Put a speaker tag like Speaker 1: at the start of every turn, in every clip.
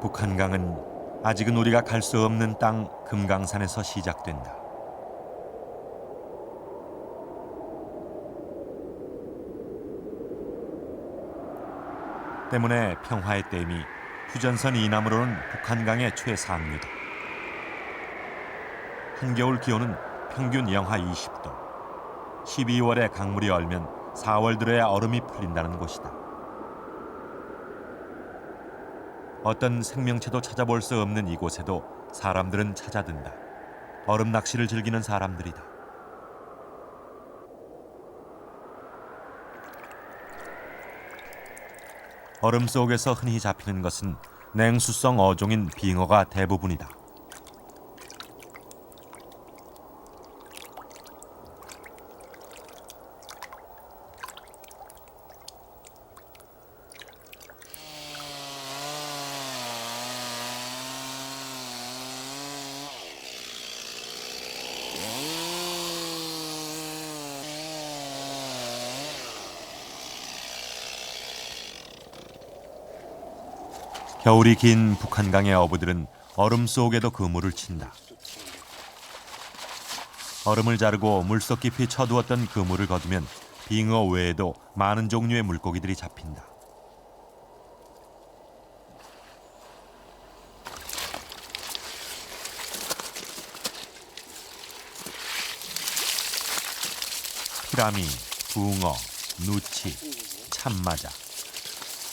Speaker 1: 북한강은 아직은 우리가 갈 수 없는 땅 금강산에서 시작된다. 때문에 평화의 댐이 휴전선 이남으로는 북한강의 최상류다. 한겨울 기온은 평균 영하 20도. 12월에 강물이 얼면 4월 들어야 얼음이 풀린다는 곳이다. 어떤 생명체도 찾아볼 수 없는 이곳에도 사람들은 찾아든다. 얼음 낚시를 즐기는 사람들이다. 얼음 속에서 흔히 잡히는 것은 냉수성 어종인 빙어가 대부분이다. 겨울이 긴 북한강의 어부들은 얼음 속에도 그물을 친다. 얼음을 자르고 물속 깊이 쳐두었던 그물을 거두면 빙어 외에도 많은 종류의 물고기들이 잡힌다. 피라미, 붕어, 누치, 참마자.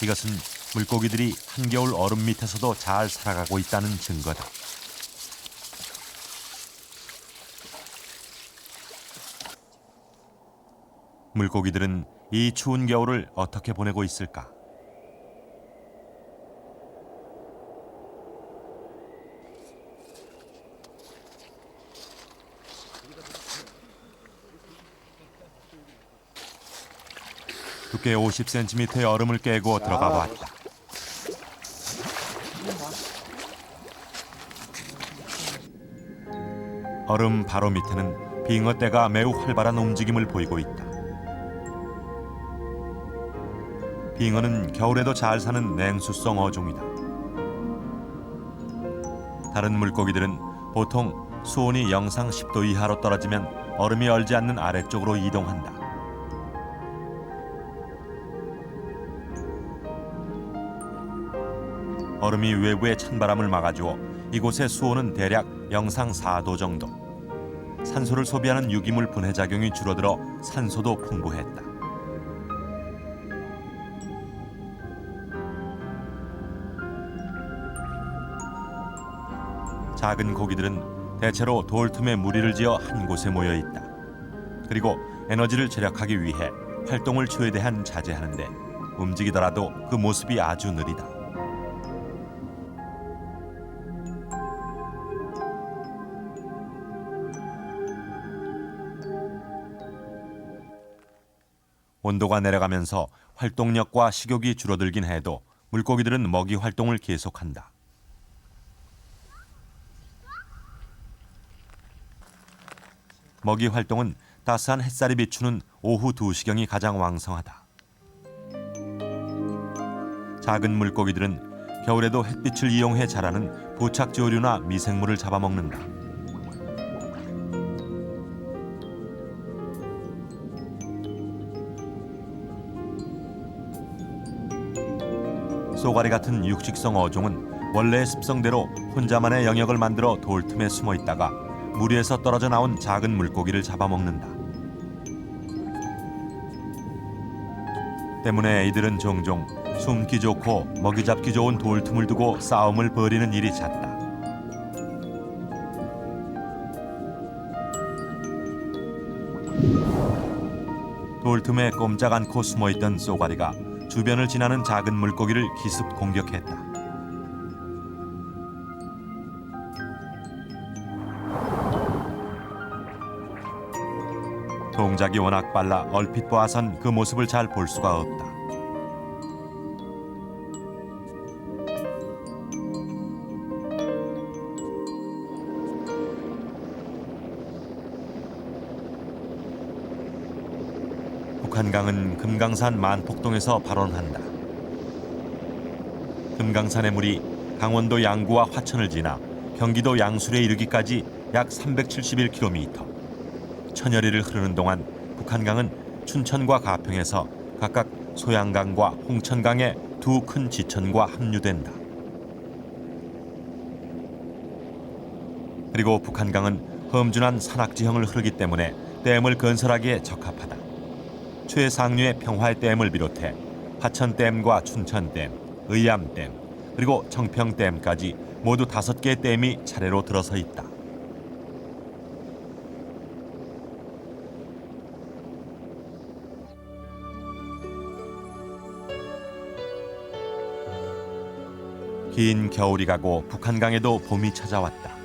Speaker 1: 이것은 물고기들이 한겨울 얼음 밑에서도 잘 살아가고 있다는 증거다. 물고기들은 이 추운 겨울을 어떻게 보내고 있을까? 두께 50cm의 얼음을 깨고 들어가 봤다. 얼음 바로 밑에는 빙어떼가 매우 활발한 움직임을 보이고 있다. 빙어는 겨울에도 잘 사는 냉수성 어종이다. 다른 물고기들은 보통 수온이 영상 10도 이하로 떨어지면 얼음이 얼지 않는 아래쪽으로 이동한다. 얼음이 외부의 찬바람을 막아주어 이곳의 수온은 대략 영상 4도 정도. 산소를 소비하는 유기물 분해 작용이 줄어들어 산소도 풍부했다. 작은 고기들은 대체로 돌 틈에 무리를 지어 한 곳에 모여 있다. 그리고 에너지를 절약하기 위해 활동을 최대한 자제하는데 움직이더라도 그 모습이 아주 느리다. 온도가 내려가면서 활동력과 식욕이 줄어들긴 해도 물고기들은 먹이 활동을 계속한다. 먹이 활동은 따스한 햇살이 비추는 오후 2시경이 가장 왕성하다. 작은 물고기들은 겨울에도 햇빛을 이용해 자라는 부착조류나 미생물을 잡아먹는다. 쏘가리 같은 육식성 어종은 원래의 습성대로 혼자만의 영역을 만들어 돌 틈에 숨어 있다가 물 위에서 떨어져 나온 작은 물고기를 잡아먹는다. 때문에 이들은 종종 숨기 좋고 먹이 잡기 좋은 돌 틈을 두고 싸움을 벌이는 일이 잦다. 돌 틈에 꼼짝 않고 숨어있던 쏘가리가 주변을 지나는 작은 물고기를 기습 공격했다. 동작이 워낙 빨라 얼핏 보아선 그 모습을 잘 볼 수가 없다. 북한강은 금강산 만폭동에서 발원한다. 금강산의 물이 강원도 양구와 화천을 지나 경기도 양술에 이르기까지 약 371km. 천여리를 흐르는 동안 북한강은 춘천과 가평에서 각각 소양강과 홍천강의 두 큰 지천과 합류된다. 그리고 북한강은 험준한 산악지형을 흐르기 때문에 댐을 건설하기에 적합하다. 최상류의 평화의 댐을 비롯해 화천댐과 춘천댐, 의암댐, 그리고 청평댐까지 모두 5개의 댐이 차례로 들어서 있다. 긴 겨울이 가고 북한강에도 봄이 찾아왔다.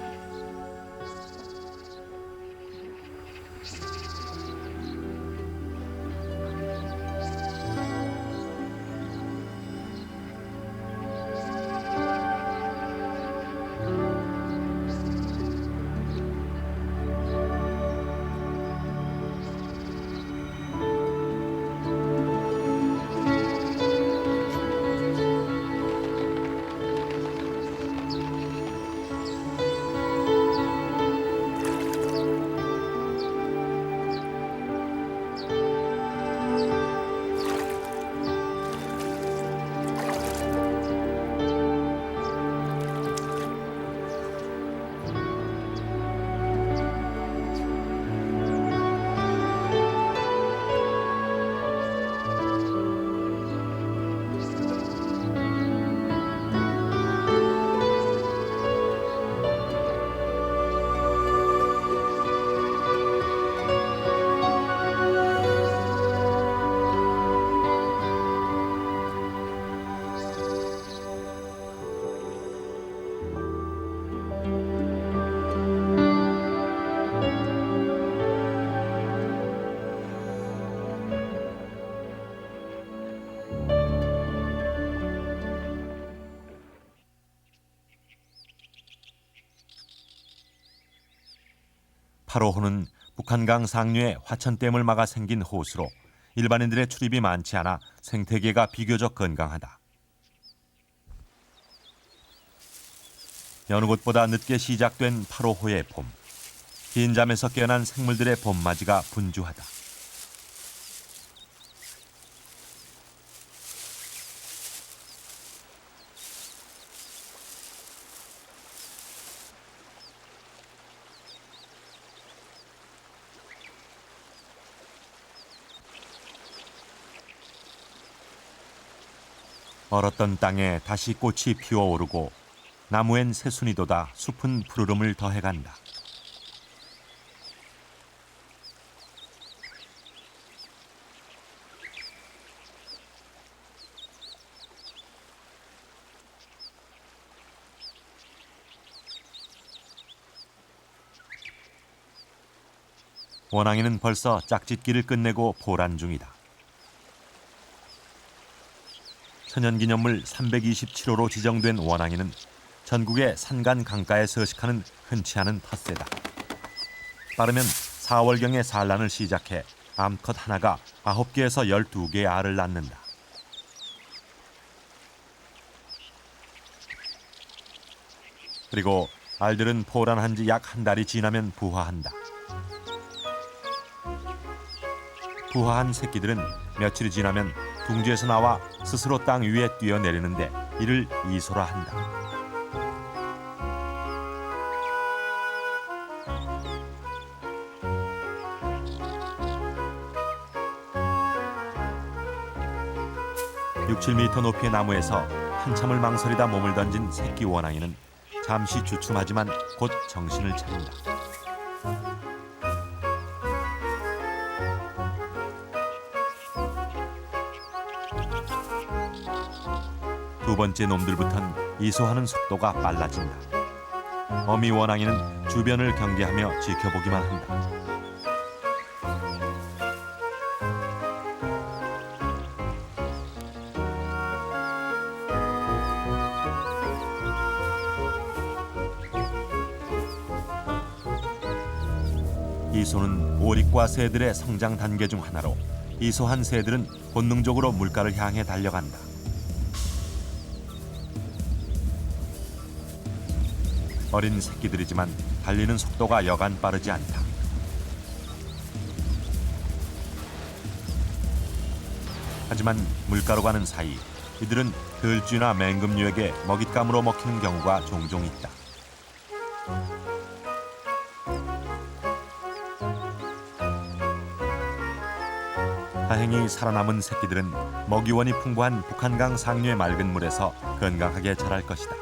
Speaker 1: 파로호는 북한강 상류에 화천댐을 막아 생긴 호수로 일반인들의 출입이 많지 않아 생태계가 비교적 건강하다. 여느 곳보다 늦게 시작된 파로호의 봄. 긴 잠에서 깨어난 생물들의 봄맞이가 분주하다. 얼었던 땅에 다시 꽃이 피어오르고 나무엔 새순이 돋아 숲은 푸르름을 더해간다. 원앙이는 벌써 짝짓기를 끝내고 포란 중이다. 천연기념물 327호로 지정된 원앙이는 전국의 산간 강가에 서식하는 흔치 않은 텃새다. 빠르면 4월경에 산란을 시작해 암컷 하나가 9개에서 12개의 알을 낳는다. 그리고 알들은 포란한 지 약 한 달이 지나면 부화한다. 부화한 새끼들은 며칠이 지나면 둥지에서 나와 스스로 땅 위에 뛰어내리는데 이를 이소라 한다. (6~7m) 높이의 나무에서 한참을 망설이다 몸을 던진 새끼 원앙이는 잠시 주춤하지만 곧 정신을 차린다. 두 번째 놈들부턴 이소하는 속도가 빨라진다. 어미 원앙이는 주변을 경계하며 지켜보기만 한다. 이소는 오릭과 새들의 성장 단계 중 하나로 이소한 새들은 본능적으로 물가를 향해 달려간다. 어린 새끼들이지만 달리는 속도가 여간 빠르지 않다. 하지만 물가로 가는 사이 이들은 들쥐나 맹금류에게 먹잇감으로 먹히는 경우가 종종 있다. 다행히 살아남은 새끼들은 먹이원이 풍부한 북한강 상류의 맑은 물에서 건강하게 자랄 것이다.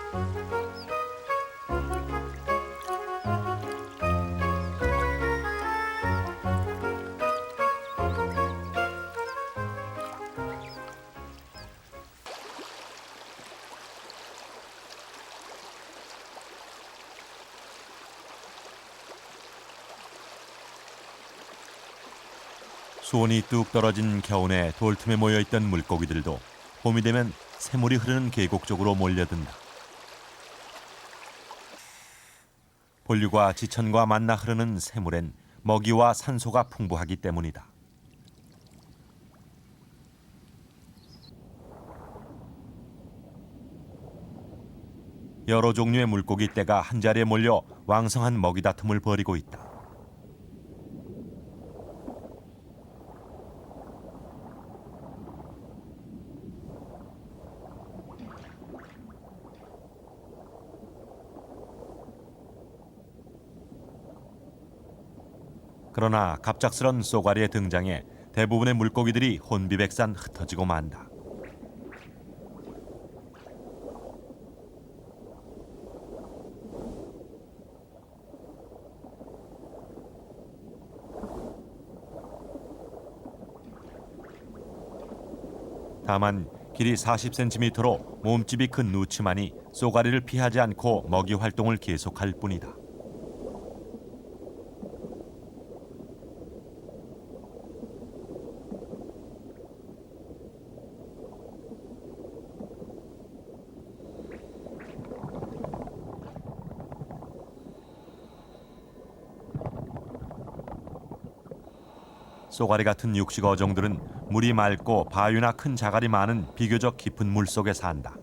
Speaker 1: 수온이 뚝 떨어진 겨우내 돌틈에 모여있던 물고기들도 봄이 되면 새물이 흐르는 계곡 쪽으로 몰려든다. 본류가 지천과 만나 흐르는 새물엔 먹이와 산소가 풍부하기 때문이다. 여러 종류의 물고기 떼가 한자리에 몰려 왕성한 먹이 다툼을 벌이고 있다. 그러나 갑작스런 쏘가리의 등장에 대부분의 물고기들이 혼비백산 흩어지고 만다. 다만 길이 40cm로 몸집이 큰 누치만이 쏘가리를 피하지 않고 먹이 활동을 계속할 뿐이다. 쏘가리 같은 육식 어종들은 물이 맑고 바위나 큰 자갈이 많은 비교적 깊은 물 속에 산다.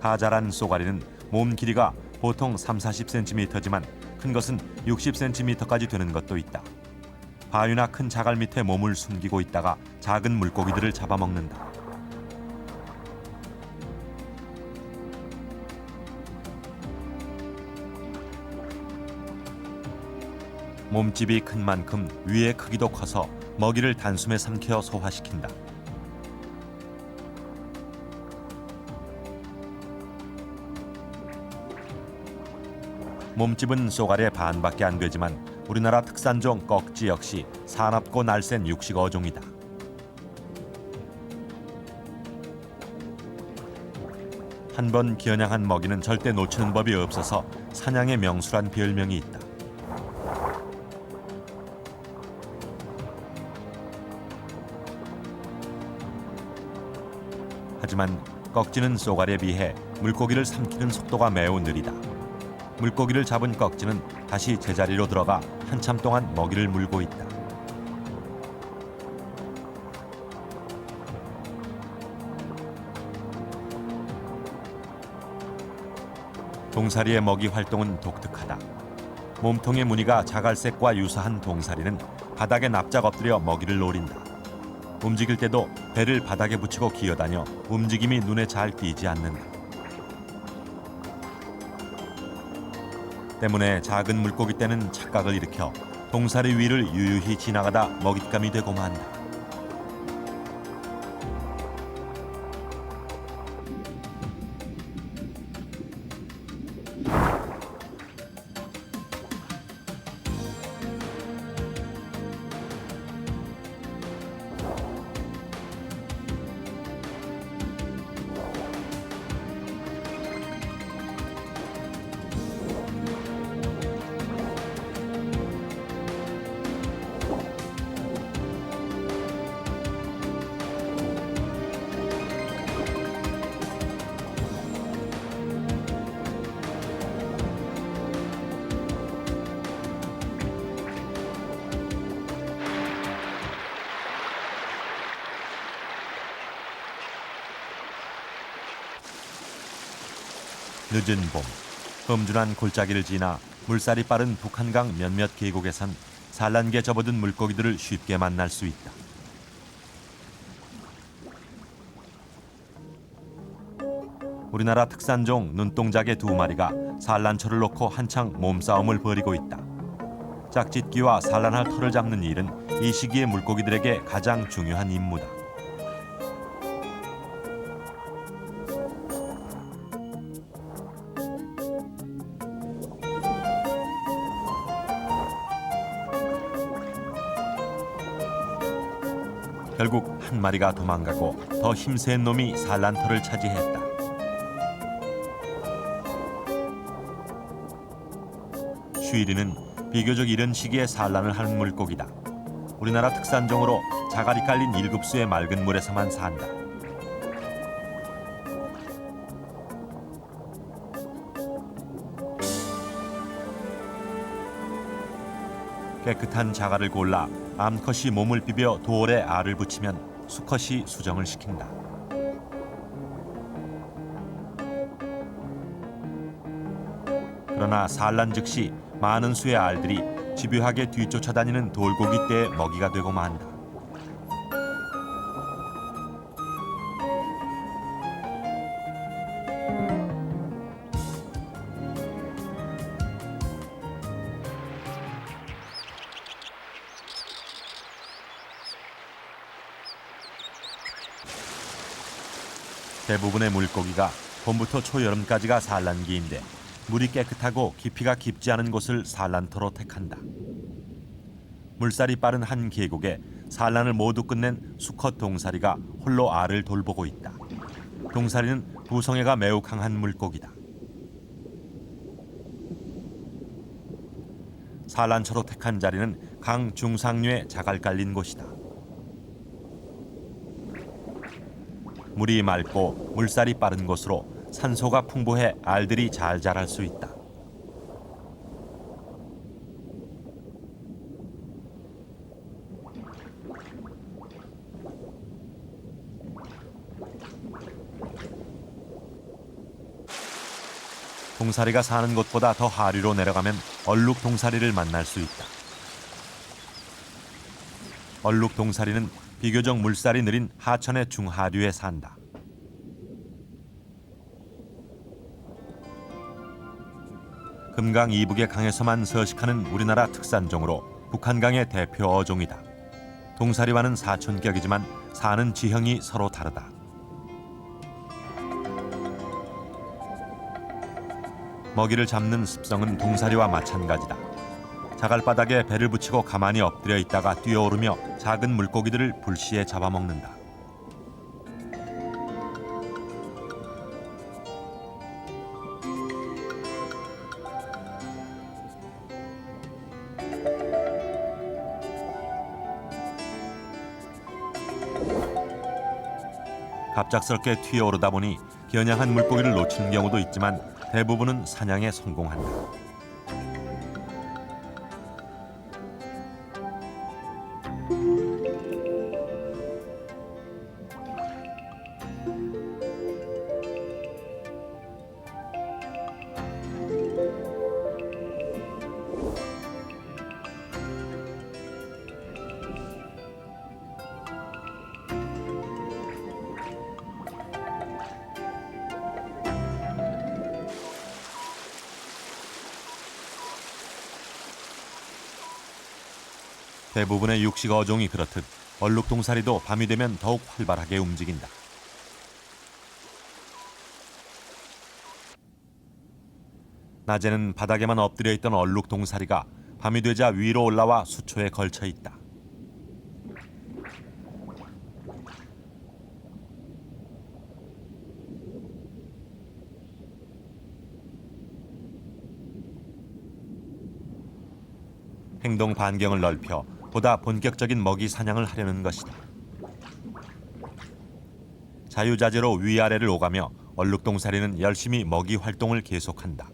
Speaker 1: 다 자란 쏘가리는 몸 길이가 보통 30-40cm지만 큰 것은 60cm까지 되는 것도 있다. 바위나 큰 자갈 밑에 몸을 숨기고 있다가 작은 물고기들을 잡아먹는다. 몸집이 큰 만큼 위의 크기도 커서 먹이를 단숨에 삼켜 소화시킨다. 몸집은 쏘가리의 반밖에 안 되지만 우리나라 특산종 꺽지 역시 사납고 날쌘 육식 어종이다. 한 번 겨냥한 먹이는 절대 놓치는 법이 없어서 사냥의 명수란 별명이 있다. 하지만 꺽지는 쏘가리에 비해 물고기를 삼키는 속도가 매우 느리다. 물고기를 잡은 꺽지는 다시 제자리로 들어가 한참 동안 먹이를 물고 있다. 동사리의 먹이 활동은 독특하다. 몸통의 무늬가 자갈색과 유사한 동사리는 바닥에 납작 엎드려 먹이를 노린다. 움직일 때도 배를 바닥에 붙이고 기어다녀 움직임이 눈에 잘 띄지 않는다. 때문에 작은 물고기 떼는 착각을 일으켜 동사리 위를 유유히 지나가다 먹잇감이 되고 만다. 늦은 봄, 험준한 골짜기를 지나 물살이 빠른 북한강 몇몇 계곡에선 산란기에 접어든 물고기들을 쉽게 만날 수 있다. 우리나라 특산종 눈동자개 2마리가 산란초를 놓고 한창 몸싸움을 벌이고 있다. 짝짓기와 산란할 털을 잡는 일은 이 시기의 물고기들에게 가장 중요한 임무다. 결국 한 마리가 도망가고 더 힘센 놈이 산란터를 차지했다. 쉬리는 비교적 이른 시기에 산란을 하는 물고기다. 우리나라 특산종으로 자갈이 깔린 7수의 맑은 물에서만 산다. 깨끗한 자갈을 골라 암컷이 몸을 비벼 돌에 알을 붙이면 수컷이 수정을 시킨다. 그러나 산란 즉시 많은 수의 알들이 집요하게 뒤쫓아다니는 돌고기 떼의 먹이가 되고 만다. 대부분의 물고기가 봄부터 초여름까지가 산란기인데 물이 깨끗하고 깊이가 깊지 않은 곳을 산란터로 택한다. 물살이 빠른 한 계곡에 산란을 모두 끝낸 수컷 동사리가 홀로 알을 돌보고 있다. 동사리는 부성애가 매우 강한 물고기다. 산란처로 택한 자리는 강 중상류에 자갈 깔린 곳이다. 물이 맑고 물살이 빠른 곳으로 산소가 풍부해 알들이 잘 자랄 수 있다. 동사리가 사는 곳보다 더 하류로 내려가면 얼룩 동사리를 만날 수 있다. 얼룩 동사리는 비교적 물살이 느린 하천의 중하류에 산다. 금강 이북의 강에서만 서식하는 우리나라 특산종으로 북한강의 대표 어종이다. 동사리와는 사촌격이지만 사는 지형이 서로 다르다. 먹이를 잡는 습성은 동사리와 마찬가지다. 자갈바닥에 배를 붙이고 가만히 엎드려 있다가 뛰어오르며 작은 물고기들을 불시에 잡아먹는다. 갑작스럽게 튀어오르다 보니 겨냥한 물고기를 놓치는 경우도 있지만 대부분은 사냥에 성공한다. 대부분의 육식 어종이 그렇듯 얼룩동사리도 밤이 되면 더욱 활발하게 움직인다. 낮에는 바닥에만 엎드려 있던 얼룩동사리가 밤이 되자 위로 올라와 수초에 걸쳐 있다. 행동 반경을 넓혀 보다 본격적인 먹이 사냥을 하려는 것이다. 자유자재로 위아래를 오가며 얼룩동사리는 열심히 먹이 활동을 계속한다.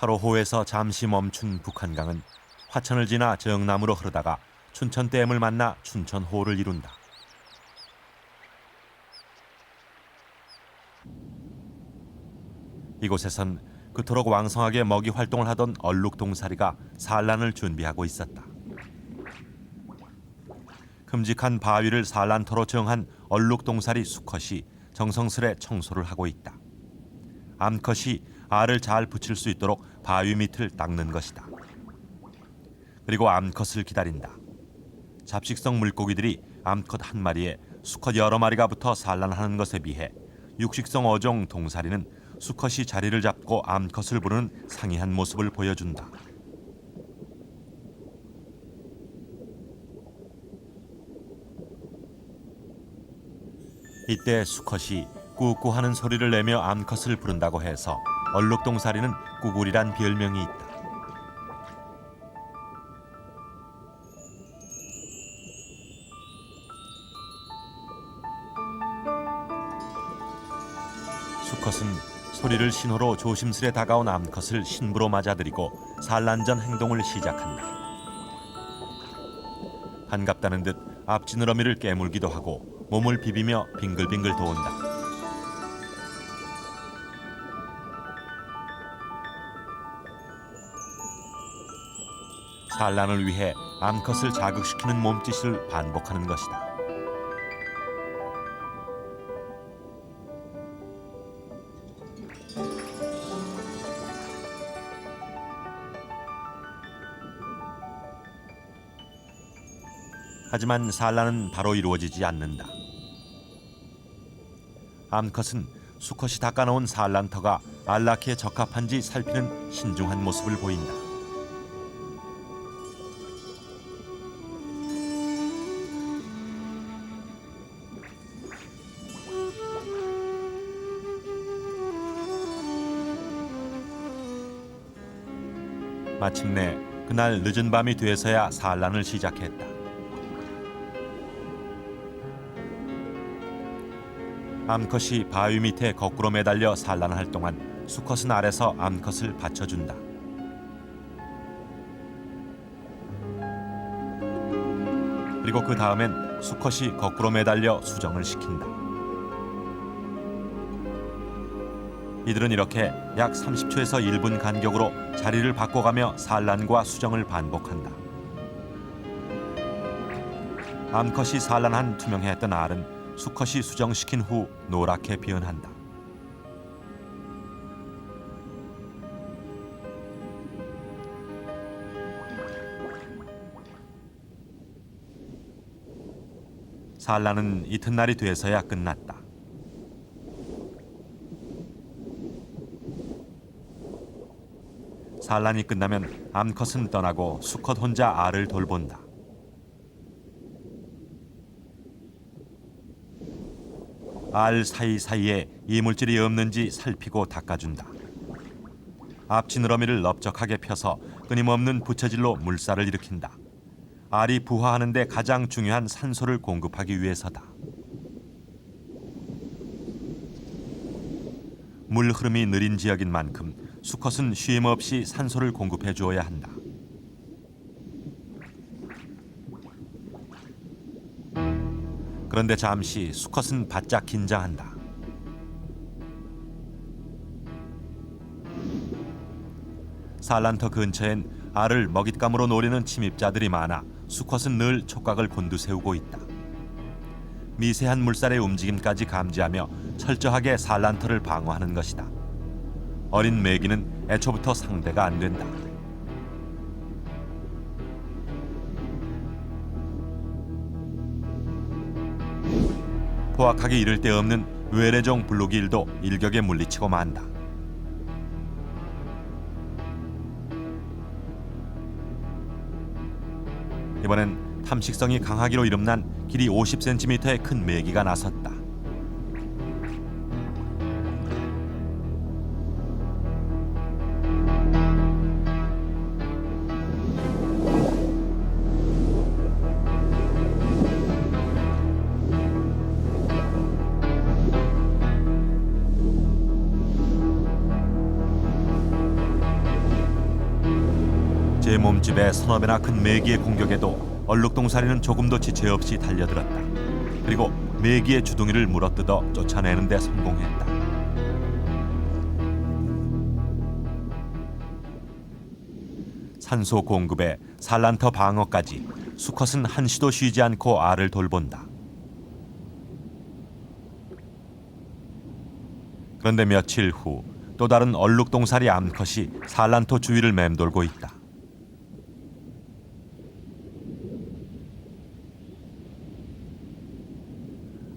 Speaker 1: 타로호에서 잠시 멈춘 북한강은 화천을 지나 정남으로 흐르다가 춘천댐을 만나 춘천호를 이룬다. 이곳에선 그토록 왕성하게 먹이 활동을 하던 얼룩동사리가 산란을 준비하고 있었다. 큼직한 바위를 산란터로 정한 얼룩동사리 수컷이 정성스레 청소를 하고 있다. 암컷이 알을 잘 붙일 수 있도록 바위 밑을 닦는 것이다. 그리고 암컷을 기다린다. 잡식성 물고기들이 암컷 한 마리에 수컷 여러 마리가 붙어 산란하는 것에 비해 육식성 어종 동사리는 수컷이 자리를 잡고 암컷을 부르는 상이한 모습을 보여준다. 이때 수컷이 꾸꾸 하는 소리를 내며 암컷을 부른다고 해서 얼룩동사리는 꾸구리란 별명이 있다. 수컷은 소리를 신호로 조심스레 다가온 암컷을 신부로 맞아들이고 산란 전 행동을 시작한다. 반갑다는 듯 앞지느러미를 깨물기도 하고 몸을 비비며 빙글빙글 도운다. 산란을 위해 암컷을 자극시키는 몸짓을 반복하는 것이다. 하지만 산란은 바로 이루어지지 않는다. 암컷은 수컷이 닦아놓은 산란터가 안락기에 적합한지 살피는 신중한 모습을 보인다. 마침내 그날 늦은 밤이 돼서야 산란을 시작했다. 암컷이 바위 밑에 거꾸로 매달려 산란할 동안 수컷은 아래서 암컷을 받쳐준다. 그리고 그 다음엔 수컷이 거꾸로 매달려 수정을 시킨다. 이들은 이렇게 약 30초에서 1분 간격으로 자리를 바꿔가며 산란과 수정을 반복한다. 암컷이 산란한 투명했던 알은 수컷이 수정시킨 후 노랗게 변한다. 산란은 이튿날이 돼서야 끝났다. 산란이 끝나면 암컷은 떠나고 수컷 혼자 알을 돌본다. 알 사이사이에 이물질이 없는지 살피고 닦아준다. 앞지느러미를 넓적하게 펴서 끊임없는 부채질로 물살을 일으킨다. 알이 부화하는 데 가장 중요한 산소를 공급하기 위해서다. 물 흐름이 느린 지역인 만큼 수컷은 쉼 없이 산소를 공급해 주어야 한다. 그런데 잠시 수컷은 바짝 긴장한다. 산란터 근처엔 알을 먹잇감으로 노리는 침입자들이 많아 수컷은 늘 촉각을 곤두세우고 있다. 미세한 물살의 움직임까지 감지하며 철저하게 산란터를 방어하는 것이다. 어린 메기는 애초부터 상대가 안 된다. 포악하기 이를 데 없는 외래종 블루길도 일격에 물리치고 만다. 이번엔 탐식성이 강하기로 이름난 길이 50cm의 큰 메기가 나섰다. 몸집에 서너 배나 큰 메기의 공격에도 얼룩동사리는 조금도 지체 없이 달려들었다. 그리고 메기의 주둥이를 물어뜯어 쫓아내는 데 성공했다. 산소 공급에 산란터 방어까지 수컷은 한시도 쉬지 않고 알을 돌본다. 그런데 며칠 후 또 다른 얼룩동사리 암컷이 산란터 주위를 맴돌고 있다.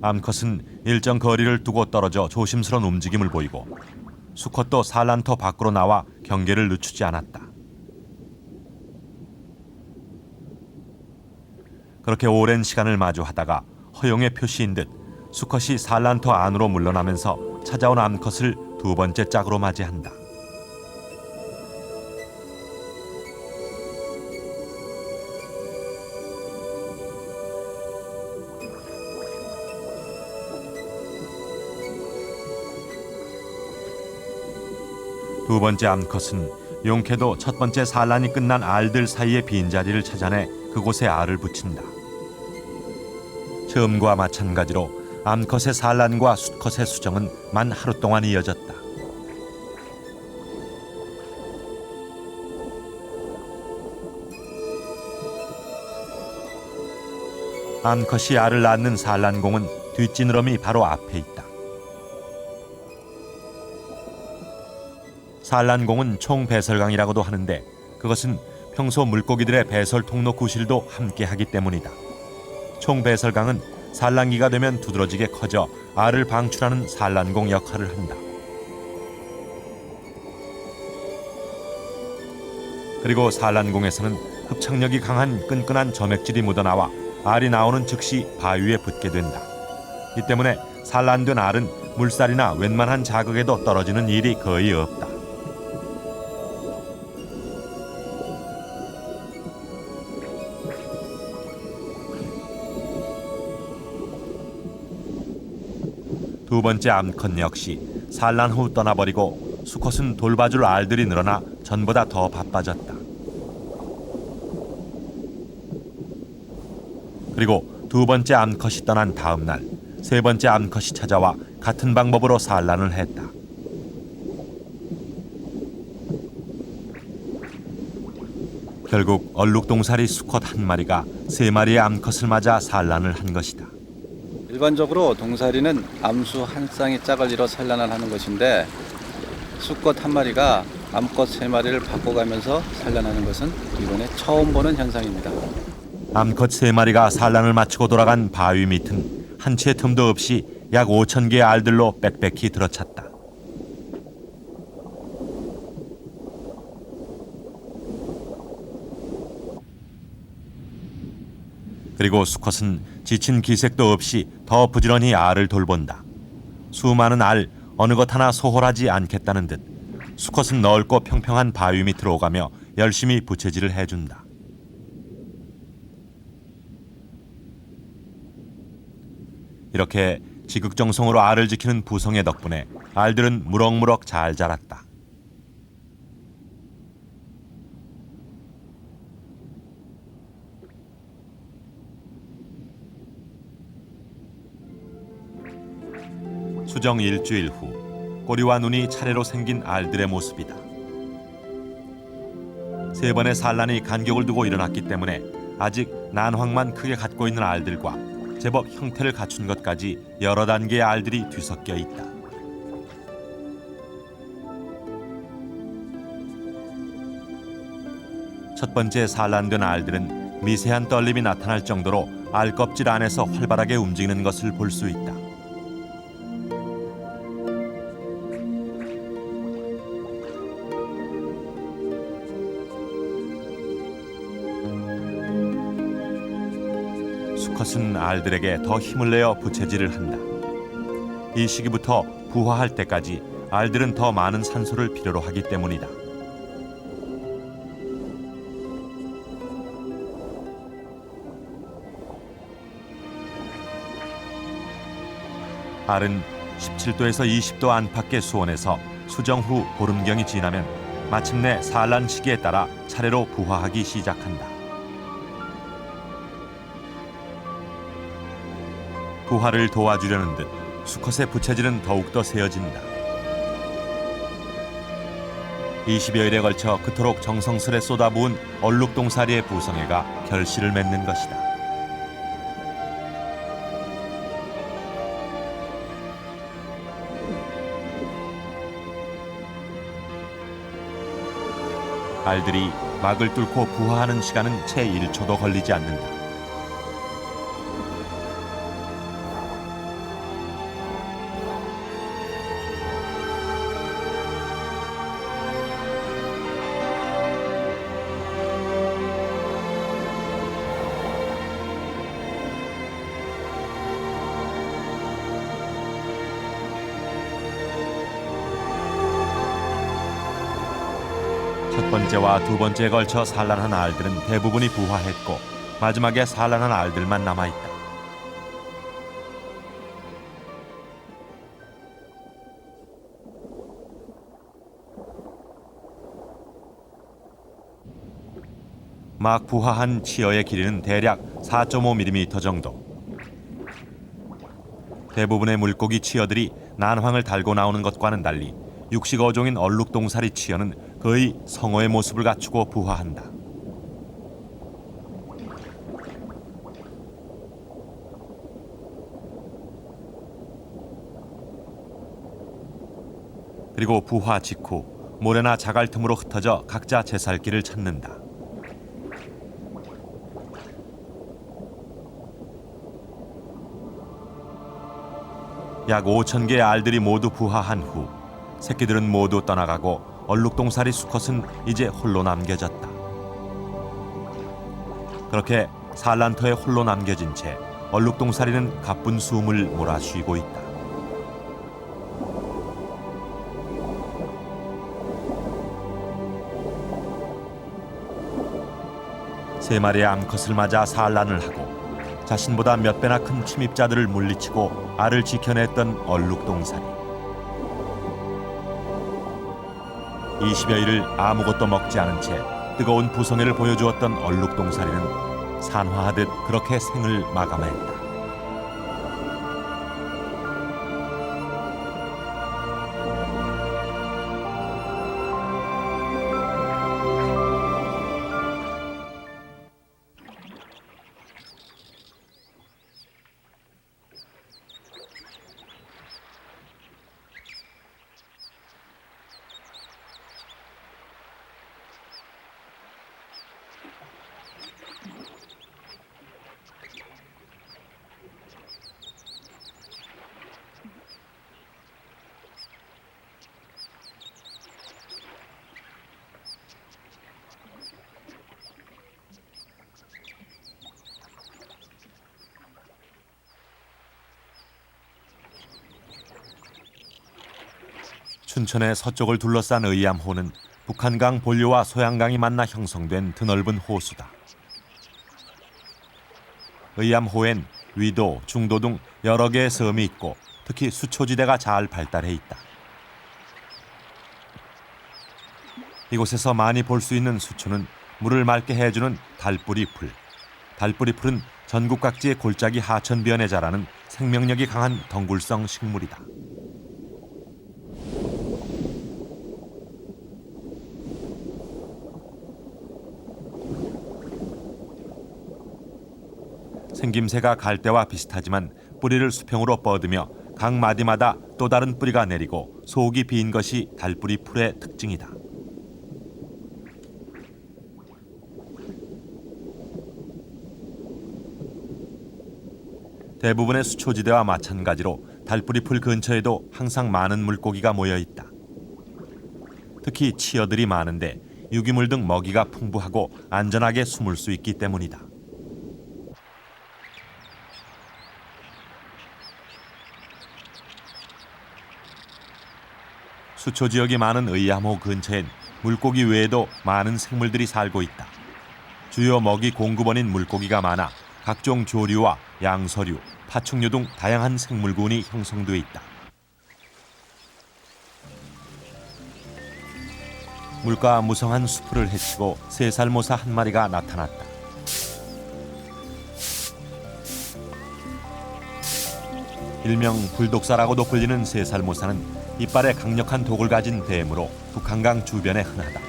Speaker 1: 암컷은 일정 거리를 두고 떨어져 조심스러운 움직임을 보이고 수컷도 산란터 밖으로 나와 경계를 늦추지 않았다. 그렇게 오랜 시간을 마주하다가 허용의 표시인 듯 수컷이 산란터 안으로 물러나면서 찾아온 암컷을 두 번째 짝으로 맞이한다. 두 번째 암컷은 용케도 첫 번째 산란이 끝난 알들 사이의 빈자리를 찾아내 그곳에 알을 붙인다. 처음과 마찬가지로 암컷의 산란과 수컷의 수정은 만 하루 동안 이어졌다. 암컷이 알을 낳는 산란공은 뒷지느러미 바로 앞에 있다. 산란공은 총배설강이라고도 하는데 그것은 평소 물고기들의 배설 통로 구실도 함께하기 때문이다. 총배설강은 산란기가 되면 두드러지게 커져 알을 방출하는 산란공 역할을 한다. 그리고 산란공에서는 흡착력이 강한 끈끈한 점액질이 묻어나와 알이 나오는 즉시 바위에 붙게 된다. 이 때문에 산란된 알은 물살이나 웬만한 자극에도 떨어지는 일이 거의 없다. 두 번째 암컷 역시 산란 후 떠나버리고 수컷은 돌봐줄 알들이 늘어나 전보다 더 바빠졌다. 그리고 두 번째 암컷이 떠난 다음 날 세 번째 암컷이 찾아와 같은 방법으로 산란을 했다. 결국 얼룩동사리 수컷 한 마리가 세 마리의 암컷을 맞아 산란을 한 것이다.
Speaker 2: 일반적으로 동사리는 암수 한 쌍의 짝을 이뤄 산란을 하는 것인데 수컷 한 마리가 암컷 세 마리를 바꿔가면서 산란하는 것은 이번에 처음 보는 현상입니다.
Speaker 1: 암컷 세 마리가 산란을 마치고 돌아간 바위 밑은 한 치의 틈도 없이 약 5,000개의 알들로 빽빽히 들어찼다. 그리고 수컷은 지친 기색도 없이 더 부지런히 알을 돌본다. 수많은 알 어느 것 하나 소홀하지 않겠다는 듯 수컷은 넓고 평평한 바위 밑으로 오가며 열심히 부채질을 해준다. 이렇게 지극정성으로 알을 지키는 부성의 덕분에 알들은 무럭무럭 잘 자랐다. 수정 일주일 후 꼬리와 눈이 차례로 생긴 알들의 모습이다. 세 번의 산란이 간격을 두고 일어났기 때문에 아직 난황만 크게 갖고 있는 알들과 제법 형태를 갖춘 것까지 여러 단계의 알들이 뒤섞여 있다. 첫 번째 산란된 알들은 미세한 떨림이 나타날 정도로 알 껍질 안에서 활발하게 움직이는 것을 볼 수 있다. 수컷은 알들에게 더 힘을 내어 부채질을 한다. 이 시기부터 부화할 때까지 알들은 더 많은 산소를 필요로 하기 때문이다. 알은 17도에서 20도 안팎의 수온에서 수정 후 보름경이 지나면 마침내 산란 시기에 따라 차례로 부화하기 시작한다. 부화를 도와주려는 듯 수컷의 부채질은 더욱더 세어진다. 20여일에 걸쳐 그토록 정성스레 쏟아부은 얼룩동사리의 부성애가 결실을 맺는 것이다. 알들이 막을 뚫고 부화하는 시간은 채 1초도 걸리지 않는다. 첫 번째와 두 번째에 걸쳐 산란한 알들은 대부분이 부화했고 마지막에 산란한 알들만 남아있다. 막 부화한 치어의 길이는 대략 4.5mm 정도. 대부분의 물고기 치어들이 난황을 달고 나오는 것과는 달리 육식어종인 얼룩동사리 치어는 거의 성어의 모습을 갖추고 부화한다. 그리고 부화 직후 모래나 자갈 틈으로 흩어져 각자 제 살 길을 찾는다. 약 5,000개의 알들이 모두 부화한 후 새끼들은 모두 떠나가고 얼룩동사리 수컷은 이제 홀로 남겨졌다. 그렇게 산란터에 홀로 남겨진 채 얼룩동사리는 가쁜 숨을 몰아쉬고 있다. 세 마리의 암컷을 맞아 산란을 하고 자신보다 몇 배나 큰 침입자들을 물리치고 알을 지켜냈던 얼룩동사리. 20여일을 아무것도 먹지 않은 채 뜨거운 부성애를 보여주었던 얼룩동사리는 산화하듯 그렇게 생을 마감했다. 춘천의 서쪽을 둘러싼 의암호는 북한강 본류와 소양강이 만나 형성된 드넓은 호수다. 의암호엔 위도, 중도 등 여러 개의 섬이 있고 특히 수초지대가 잘 발달해 있다. 이곳에서 많이 볼 수 있는 수초는 물을 맑게 해주는 달뿌리풀. 달뿌리풀은 전국 각지의 골짜기 하천변에 자라는 생명력이 강한 덩굴성 식물이다. 생김새가 갈대와 비슷하지만 뿌리를 수평으로 뻗으며 각 마디마다 또 다른 뿌리가 내리고 속이 빈 것이 달뿌리 풀의 특징이다. 대부분의 수초지대와 마찬가지로 달뿌리 풀 근처에도 항상 많은 물고기가 모여 있다. 특히 치어들이 많은데 유기물 등 먹이가 풍부하고 안전하게 숨을 수 있기 때문이다. 수초 지역이 많은 의암호 근처엔 물고기 외에도 많은 생물들이 살고 있다. 주요 먹이 공급원인 물고기가 많아 각종 조류와 양서류, 파충류 등 다양한 생물군이 형성돼 있다. 물가 무성한 수풀을 헤치고 3살 모사 한 마리가 나타났다. 일명 불독사라고도 불리는 3살 모사는 이빨에 강력한 독을 가진 뱀으로 북한강 주변에 흔하다.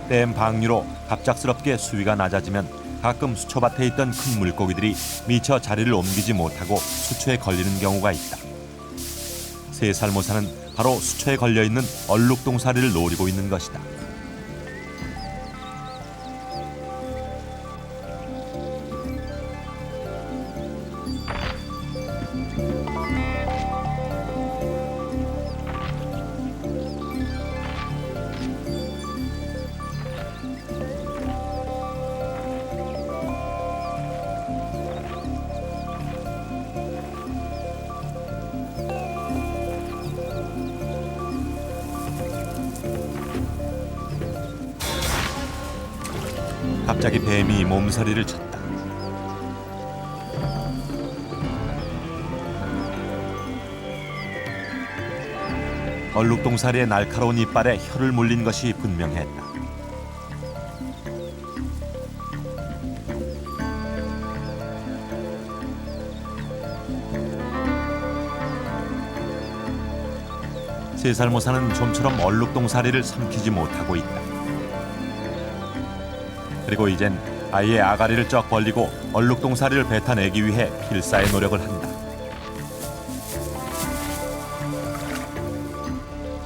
Speaker 1: 댐 방류로 갑작스럽게 수위가 낮아지면 가끔 수초밭에 있던 큰 물고기들이 미처 자리를 옮기지 못하고 수초에 걸리는 경우가 있다. 3살 모사는 바로 수초에 걸려있는 얼룩동사리를 노리고 있는 것이다. 갑자기 뱀이 몸서리를 쳤다. 얼룩동사리의 날카로운 이빨에 혀를 물린 것이 분명했다. 세 살 모사는 좀처럼 얼룩동사리를 삼키지 못하고 있다. 그리고 이젠 아예 아가리를 쩍 벌리고 얼룩동사리를 뱉어내기 위해 필사의 노력을 한다.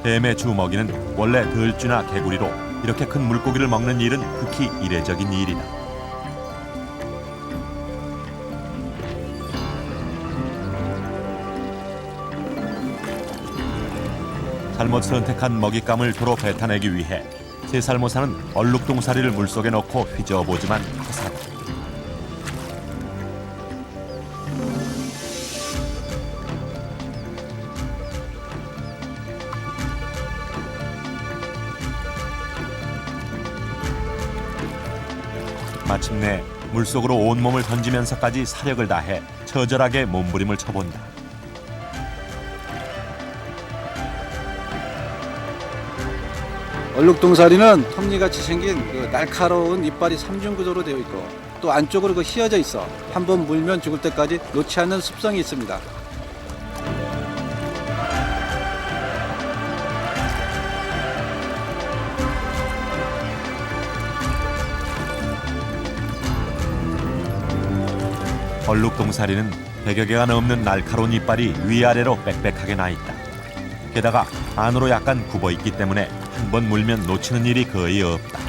Speaker 1: 뱀의 주먹이는 원래 들쥐나 개구리로 이렇게 큰 물고기를 먹는 일은 극히 이례적인 일이다. 잘못 선택한 먹잇감을 도로 뱉어내기 위해 3살 모사는 얼룩동사리를 물속에 넣고 휘저어보지만 허사다. 마침내 물속으로 온몸을 던지면서까지 사력을 다해 처절하게 몸부림을 쳐본다.
Speaker 2: 얼룩동사리는 톱니같이 생긴 그 날카로운 이빨이 삼중구조로 되어 있고 또 안쪽으로 그 휘어져 있어 한번 물면 죽을 때까지 놓지 않는 습성이 있습니다.
Speaker 1: 얼룩동사리는 100여 개가 넘는 날카로운 이빨이 위아래로 빽빽하게 나 있다. 게다가 안으로 약간 굽어 있기 때문에 한 번 물면 놓치는 일이 거의 없다.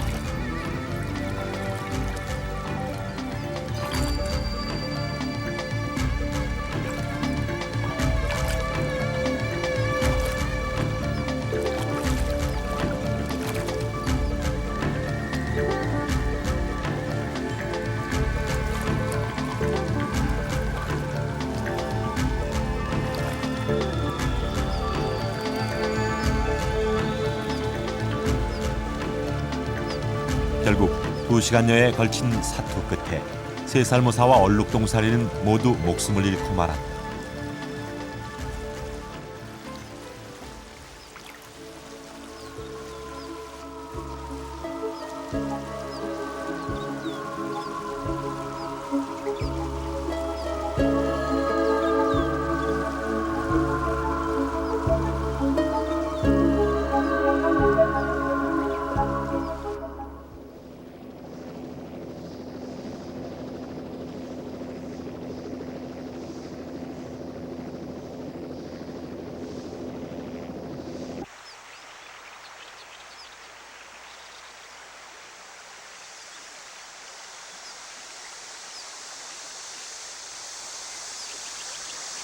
Speaker 1: 결국 2시간여에 걸친 사투 끝에 3살 모사와 얼룩동사리는 모두 목숨을 잃고 말았다.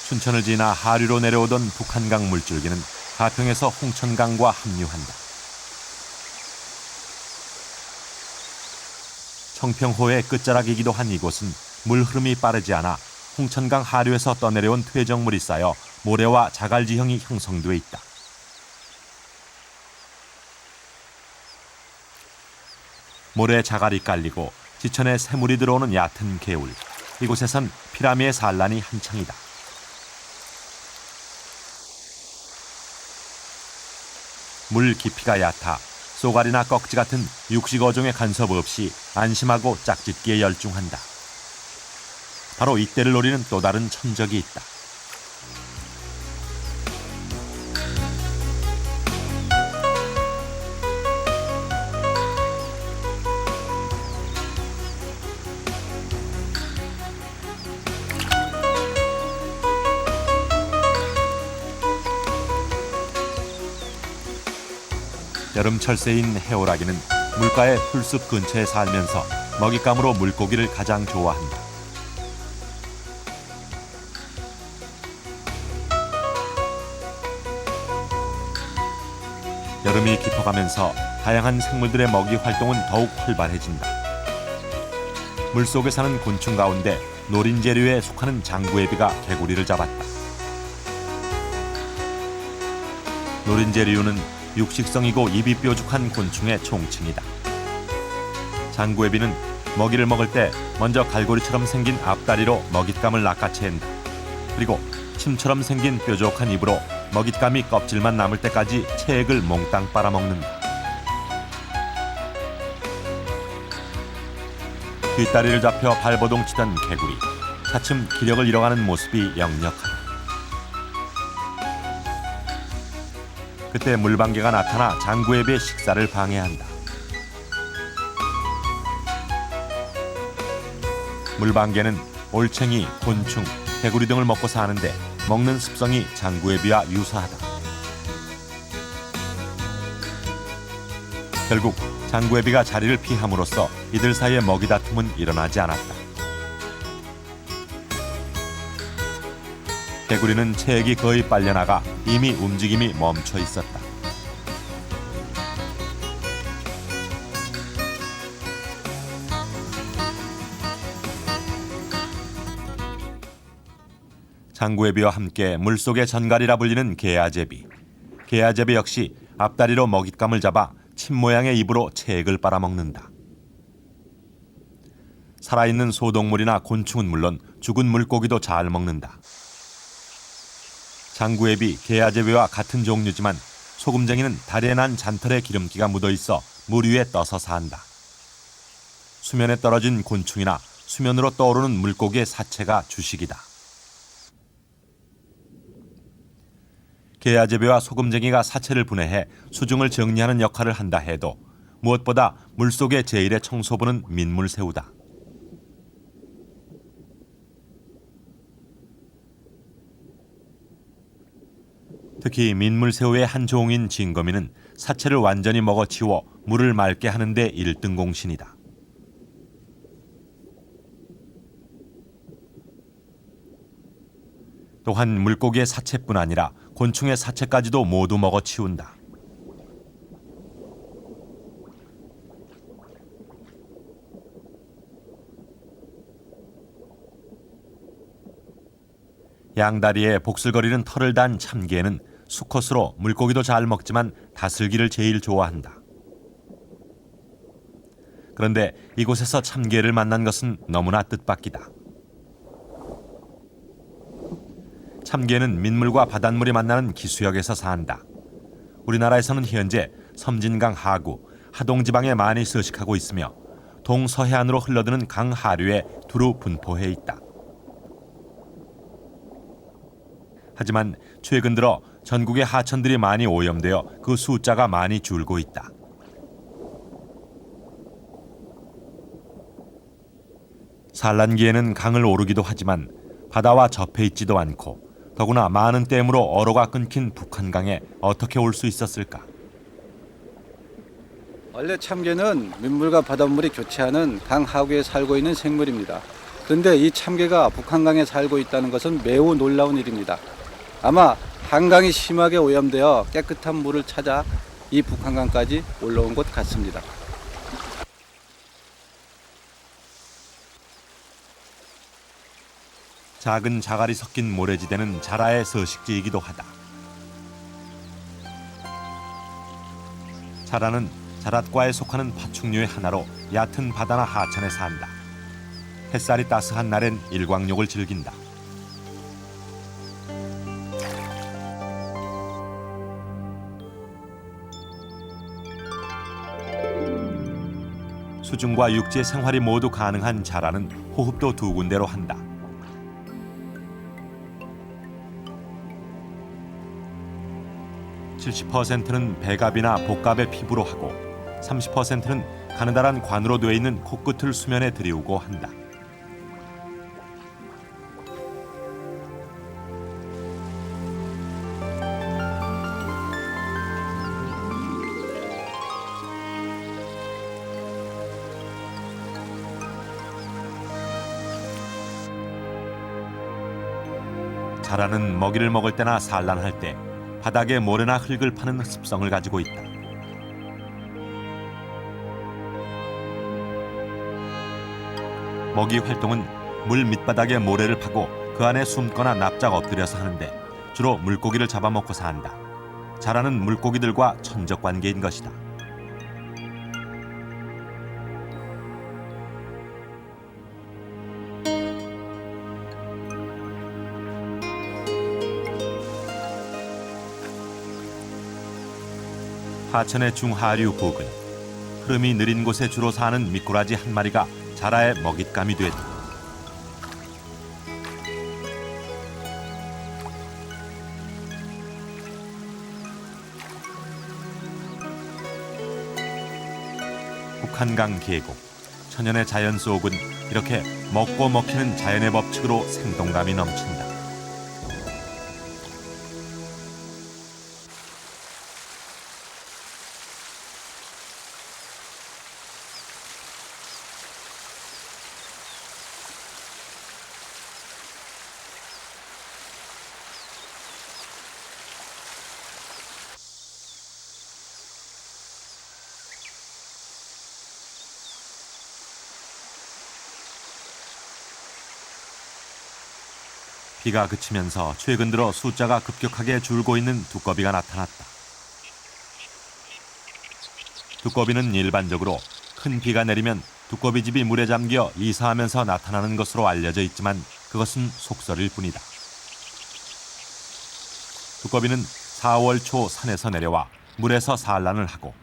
Speaker 1: 춘천을 지나 하류로 내려오던 북한강 물줄기는 가평에서 홍천강과 합류한다. 청평호의 끝자락이기도 한 이곳은 물 흐름이 빠르지 않아 홍천강 하류에서 떠내려온 퇴적물이 쌓여 모래와 자갈지형이 형성돼 있다. 모래 자갈이 깔리고 지천에 새물이 들어오는 얕은 개울. 이곳에선 피라미의 산란이 한창이다. 물 깊이가 얕아 쏘가리나 꺽지 같은 육식 어종의 간섭 없이 안심하고 짝짓기에 열중한다. 바로 이때를 노리는 또 다른 천적이 있다. 여름철새인 해오라기는 물가의 풀숲 근처에 살면서 먹잇감으로 물고기를 가장 좋아한다. 여름이 깊어가면서 다양한 생물들의 먹이 활동은 더욱 활발해진다. 물속에 사는 곤충 가운데 노린재류에 속하는 장구애비가 개구리를 잡았다. 노린재류는 육식성이고 입이 뾰족한 곤충의 총칭이다. 장구애비는 먹이를 먹을 때 먼저 갈고리처럼 생긴 앞다리로 먹잇감을 낚아챈다. 그리고 침처럼 생긴 뾰족한 입으로 먹잇감이 껍질만 남을 때까지 체액을 몽땅 빨아먹는다. 뒷다리를 잡혀 발버둥 치던 개구리. 차츰 기력을 잃어가는 모습이 역력하다. 그때 물방개가 나타나 장구애비의 식사를 방해한다. 물방개는 올챙이, 곤충, 개구리 등을 먹고 사는데 먹는 습성이 장구애비와 유사하다. 결국 장구애비가 자리를 피함으로써 이들 사이의 먹이 다툼은 일어나지 않았다. 개구리는 체액이 거의 빨려나가 이미 움직임이 멈춰 있었다. 장구애비와 함께 물속의 전갈이라 불리는 개아제비. 개아제비 역시 앞다리로 먹잇감을 잡아 침 모양의 입으로 체액을 빨아먹는다. 살아있는 소동물이나 곤충은 물론 죽은 물고기도 잘 먹는다. 장구애비, 개아제비와 같은 종류지만 소금쟁이는 다리에 난 잔털에 기름기가 묻어있어 물 위에 떠서 산다. 수면에 떨어진 곤충이나 수면으로 떠오르는 물고기의 사체가 주식이다. 개아제비와 소금쟁이가 사체를 분해해 수중을 정리하는 역할을 한다 해도 무엇보다 물속의 제일의 청소부는 민물새우다. 특히 민물새우의 한 종인 징거미는 사체를 완전히 먹어치워 물을 맑게 하는 데 1등 공신이다. 또한 물고기의 사체뿐 아니라 곤충의 사체까지도 모두 먹어치운다. 양다리에 복슬거리는 털을 단 참개는 수컷으로 물고기도 잘 먹지만 다슬기를 제일 좋아한다. 그런데 이곳에서 참개를 만난 것은 너무나 뜻밖이다. 참개는 민물과 바닷물이 만나는 기수역에서 산다. 우리나라에서는 현재 섬진강 하구, 하동지방에 많이 서식하고 있으며 동서해안으로 흘러드는 강 하류에 두루 분포해 있다. 하지만 최근 들어 전국의 하천들이 많이 오염되어 그 숫자가 많이 줄고 있다. 산란기에는 강을 오르기도 하지만 바다와 접해 있지도 않고 더구나 많은 댐으로 어로가 끊긴 북한강에 어떻게 올 수 있었을까?
Speaker 2: 원래 참개는 민물과 바닷물이 교차하는 강 하구에 살고 있는 생물입니다. 그런데 이 참개가 북한강에 살고 있다는 것은 매우 놀라운 일입니다. 아마 한강이 심하게 오염되어 깨끗한 물을 찾아 이 북한강까지 올라온 것 같습니다.
Speaker 1: 작은 자갈이 섞인 모래지대는 자라의 서식지이기도 하다. 자라는 자랏과에 속하는 파충류의 하나로 얕은 바다나 하천에 산다. 햇살이 따스한 날엔 일광욕을 즐긴다. 수중과 육지의 생활이 모두 가능한 자라는 호흡도 두 군데로 한다. (70%는) 배갑이나 복갑의 피부로 하고 (30%는) 가느다란 관으로 되어 있는 코끝을 수면에 들이우고 한다. 자라는 먹이를 먹을 때나 산란할 때 바닥에 모래나 흙을 파는 습성을 가지고 있다. 먹이 활동은 물 밑바닥에 모래를 파고 그 안에 숨거나 납작 엎드려서 하는데 주로 물고기를 잡아먹고 산다. 자라는 물고기들과 천적 관계인 것이다. 하천의 중하류 부근, 흐름이 느린 곳에 주로 사는 미꾸라지 한 마리가 자라의 먹잇감이 됐다. 북한강 계곡, 천연의 자연 속은 이렇게 먹고 먹히는 자연의 법칙으로 생동감이 넘친다. 비가 그치면서 최근 들어 숫자가 급격하게 줄고 있는 두꺼비가 나타났다. 두꺼비는 일반적으로 큰 비가 내리면 두꺼비집이 물에 잠겨 이사하면서 나타나는 것으로 알려져 있지만 그것은 속설일 뿐이다. 두꺼비는 4월 초 산에서 내려와 물에서 산란을 하고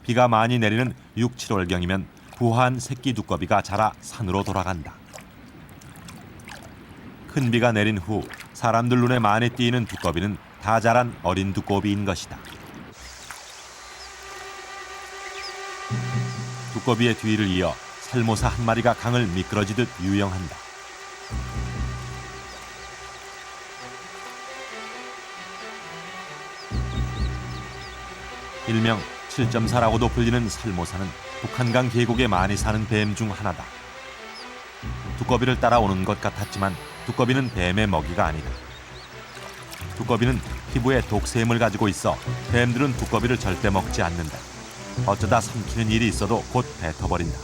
Speaker 1: 비가 많이 내리는 6, 7월경이면 부화한 새끼 두꺼비가 자라 산으로 돌아간다. 큰 비가 내린 후 사람들 눈에 많이 띄는 두꺼비는 다 자란 어린 두꺼비인 것이다. 두꺼비의 뒤를 이어 살모사 한 마리가 강을 미끄러지듯 유영한다. 일명 7.4라고도 불리는 살모사는 북한강 계곡에 많이 사는 뱀 중 하나다. 두꺼비를 따라오는 것 같았지만 두꺼비는 뱀의 먹이가 아니다. 두꺼비는 피부에 독샘을 가지고 있어 뱀들은 두꺼비를 절대 먹지 않는다. 어쩌다 삼키는 일이 있어도 곧 뱉어버린다.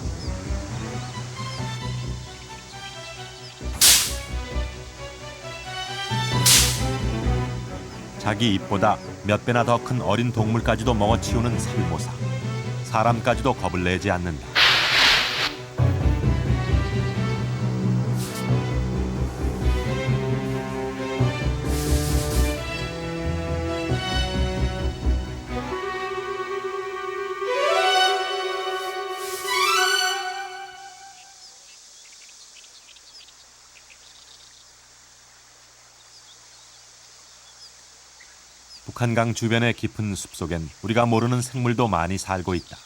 Speaker 1: 자기 입보다 몇 배나 더 큰 어린 동물까지도 먹어치우는 살모사. 사람까지도 겁을 내지 않는다. 북한강 주변의 깊은 숲속엔 우리가 모르는 생물도 많이 살고 있다.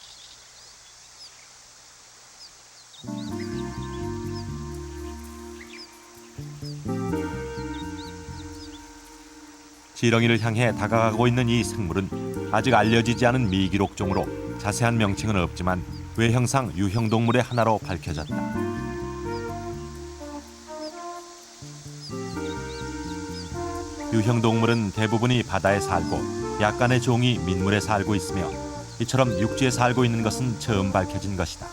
Speaker 1: 지렁이를 향해 다가가고 있는 이 생물은 아직 알려지지 않은 미기록종으로 자세한 명칭은 없지만 외형상 유형동물의 하나로 밝혀졌다. 유형동물은 대부분이 바다에 살고 약간의 종이 민물에 살고 있으며 이처럼 육지에 살고 있는 것은 처음 밝혀진 것이다.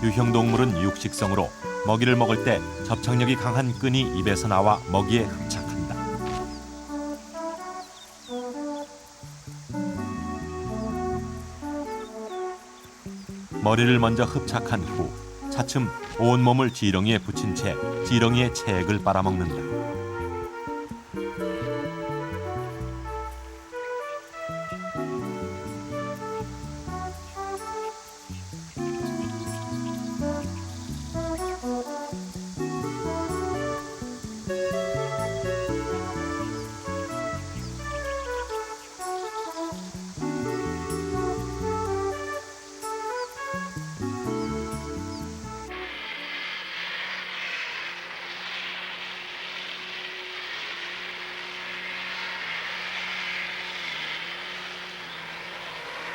Speaker 1: 유형동물은 육식성으로 먹이를 먹을 때 접착력이 강한 끈이 입에서 나와 먹이에 흡착한다. 머리를 먼저 흡착한 후 차츰 온몸을 지렁이에 붙인 채 지렁이의 체액을 빨아먹는다.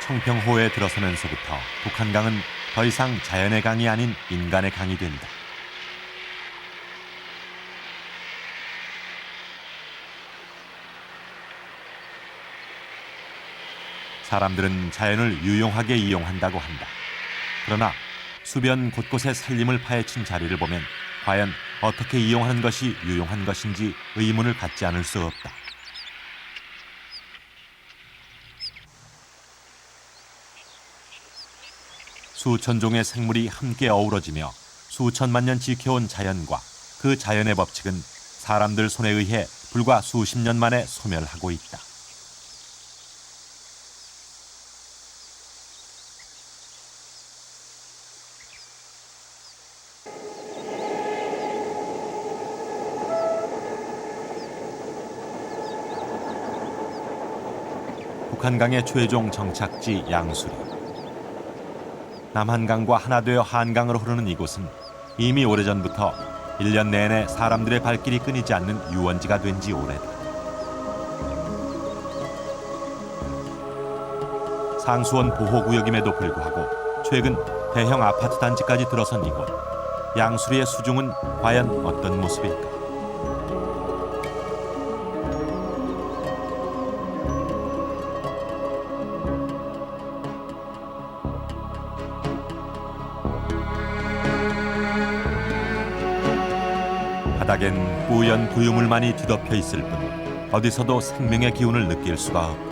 Speaker 1: 청평호에 들어서면서부터 북한강은 더 이상 자연의 강이 아닌 인간의 강이 된다. 사람들은 자연을 유용하게 이용한다고 한다. 그러나 수변 곳곳에 산림을 파헤친 자리를 보면 과연 어떻게 이용하는 것이 유용한 것인지 의문을 갖지 않을 수 없다. 수천 종의 생물이 함께 어우러지며 수천만 년 지켜온 자연과 그 자연의 법칙은 사람들 손에 의해 불과 수십 년 만에 소멸하고 있다. 북한강의 최종 정착지 양수리. 남한강과 하나 되어 한강으로 흐르는 이곳은 이미 오래전부터 1년 내내 사람들의 발길이 끊이지 않는 유원지가 된 지 오래다. 상수원 보호구역임에도 불구하고 최근 대형 아파트 단지까지 들어선 이곳. 양수리의 수중은 과연 어떤 모습일까? 바닥엔 뿌연 부유물만이 뒤덮여 있을 뿐 어디서도 생명의 기운을 느낄 수가 없다.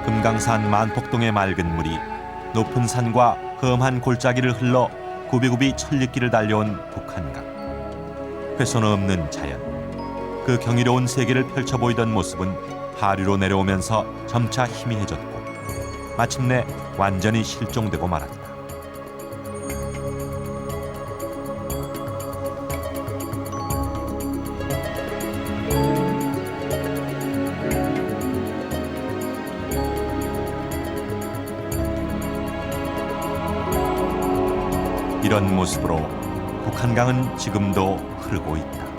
Speaker 1: 금강산 만폭동의 맑은 물이 높은 산과 험한 골짜기를 흘러 굽이굽이 천리길을 달려온 북한강. 훼손 없는 자연. 그 경이로운 세계를 펼쳐 보이던 모습은 하류로 내려오면서 점차 희미해졌고 마침내 완전히 실종되고 말았다. 이런 모습으로 북한강은 지금도 흐르고 있다.